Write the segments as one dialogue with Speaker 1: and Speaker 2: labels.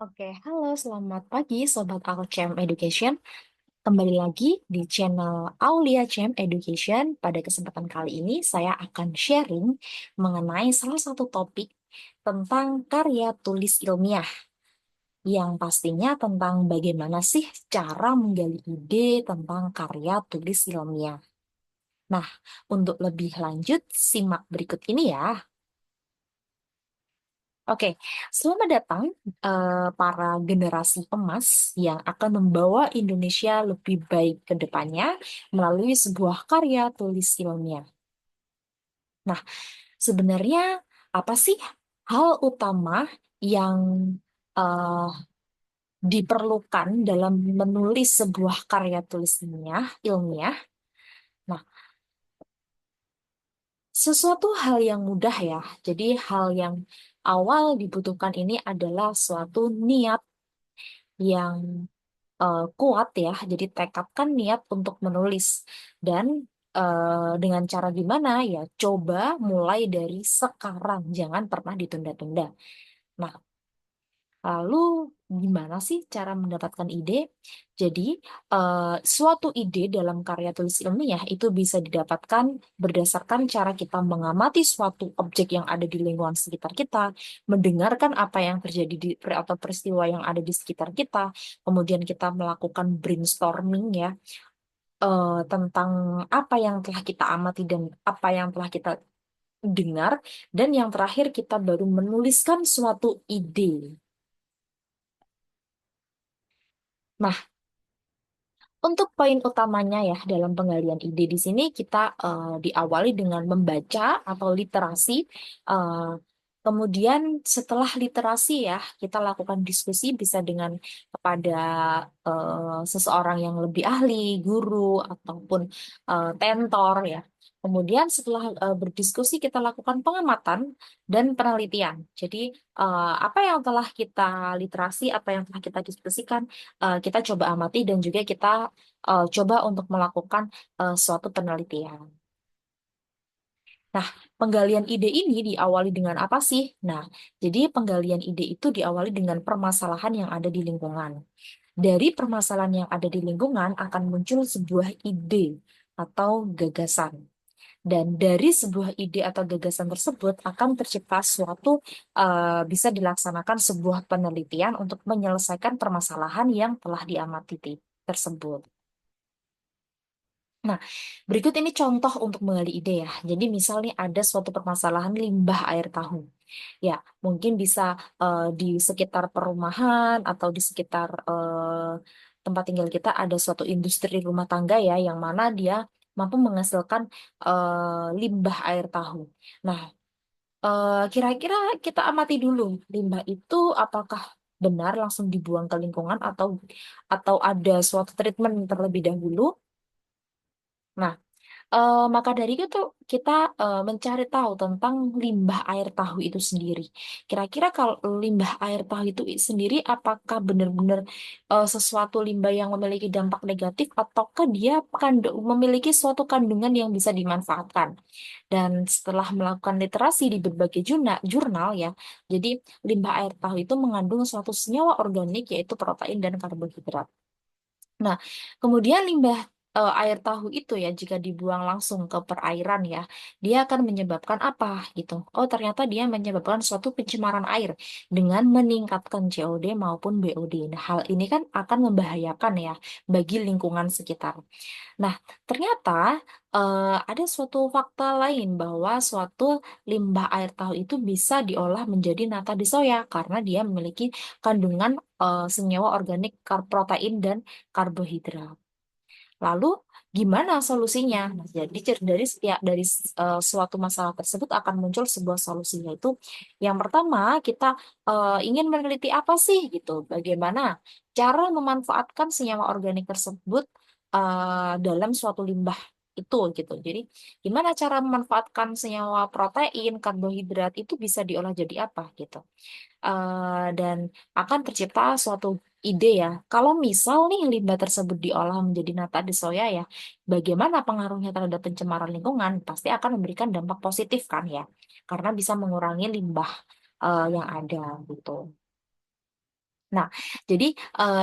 Speaker 1: Oke, halo, selamat pagi Sobat Alchem Education. Kembali lagi di channel Aulia Chem Education. Pada kesempatan kali ini saya akan sharing mengenai salah satu topik tentang karya tulis ilmiah, yang pastinya tentang bagaimana sih cara menggali ide tentang karya tulis ilmiah. Nah, untuk lebih lanjut, simak berikut ini ya. Oke, selamat datang para generasi emas yang akan membawa Indonesia lebih baik ke depannya melalui sebuah karya tulis ilmiah. Nah, sebenarnya apa sih hal utama yang eh, diperlukan dalam menulis sebuah karya tulis ilmiah? Nah, sesuatu hal yang mudah ya. Jadi hal yang awal dibutuhkan ini adalah suatu niat yang kuat ya. Jadi tekadkan niat untuk menulis dan dengan cara gimana ya? Coba mulai dari sekarang, jangan pernah ditunda-tunda. Nah, lalu gimana sih cara mendapatkan ide? Jadi, suatu ide dalam karya tulis ilmiah itu bisa didapatkan berdasarkan cara kita mengamati suatu objek yang ada di lingkungan sekitar kita, mendengarkan apa yang terjadi atau peristiwa yang ada di sekitar kita, kemudian kita melakukan brainstorming ya, tentang apa yang telah kita amati dan apa yang telah kita dengar, dan yang terakhir kita baru menuliskan suatu ide. Nah, untuk poin utamanya ya dalam penggalian ide di sini kita diawali dengan membaca atau literasi. eh, Kemudian setelah literasi ya kita lakukan diskusi bisa dengan kepada seseorang yang lebih ahli, guru ataupun tentor ya. Kemudian setelah berdiskusi kita lakukan pengamatan dan penelitian. Jadi apa yang telah kita literasi, apa yang telah kita diskusikan, kita coba amati dan juga kita coba untuk melakukan suatu penelitian. Nah, penggalian ide ini diawali dengan apa sih? Nah, jadi penggalian ide itu diawali dengan permasalahan yang ada di lingkungan. Dari permasalahan yang ada di lingkungan akan muncul sebuah ide atau gagasan. Dan dari sebuah ide atau gagasan tersebut akan tercipta suatu bisa dilaksanakan sebuah penelitian untuk menyelesaikan permasalahan yang telah diamati tersebut. Nah, berikut ini contoh untuk menggali ide ya. Jadi misal nih ada suatu permasalahan limbah air tahu. Ya, mungkin bisa di sekitar perumahan atau di sekitar tempat tinggal kita ada suatu industri rumah tangga ya, yang mana dia mampu menghasilkan limbah air tahu. Nah, kira-kira kita amati dulu limbah itu apakah benar langsung dibuang ke lingkungan atau ada suatu treatment terlebih dahulu. Nah, maka dari itu kita mencari tahu tentang limbah air tahu itu sendiri. Kira-kira kalau limbah air tahu itu sendiri apakah benar-benar sesuatu limbah yang memiliki dampak negatif ataukah dia memiliki suatu kandungan yang bisa dimanfaatkan? Dan setelah melakukan literasi di berbagai jurnal ya, jadi limbah air tahu itu mengandung suatu senyawa organik yaitu protein dan karbohidrat. Nah, kemudian limbah air tahu itu ya jika dibuang langsung ke perairan ya, dia akan menyebabkan apa gitu. Oh, ternyata dia menyebabkan suatu pencemaran air dengan meningkatkan COD maupun BOD. Nah, hal ini kan akan membahayakan ya bagi lingkungan sekitar. Nah, ternyata ada suatu fakta lain bahwa suatu limbah air tahu itu bisa diolah menjadi nata de soya karena dia memiliki kandungan senyawa organik, protein dan karbohidrat. Lalu gimana solusinya? Nah, jadi dari setiap suatu masalah tersebut akan muncul sebuah solusi, yaitu yang pertama kita ingin meneliti apa sih gitu, bagaimana cara memanfaatkan senyawa organik tersebut dalam suatu limbah itu gitu. Jadi gimana cara memanfaatkan senyawa protein, karbohidrat itu bisa diolah jadi apa gitu. Dan akan tercipta suatu ide ya. Kalau misal nih limbah tersebut diolah menjadi nata de soya ya, bagaimana pengaruhnya terhadap pencemaran lingkungan? Pasti akan memberikan dampak positif kan ya, karena bisa mengurangi limbah yang ada gitu. Nah, jadi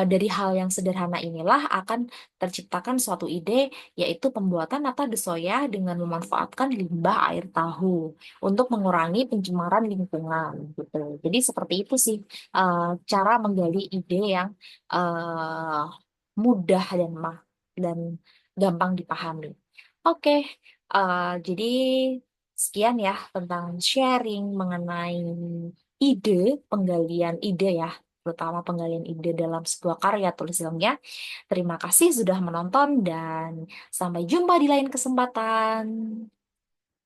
Speaker 1: dari hal yang sederhana inilah akan terciptakan suatu ide, yaitu pembuatan nata de soya dengan memanfaatkan limbah air tahu untuk mengurangi pencemaran lingkungan, gitu. Jadi seperti itu sih eh, cara menggali ide yang eh, mudah dan gampang dipahami. Oke, jadi sekian ya tentang sharing mengenai ide, penggalian ide ya, terutama penggalian ide dalam sebuah karya tulis ilmiah. Terima kasih sudah menonton dan sampai jumpa di lain kesempatan.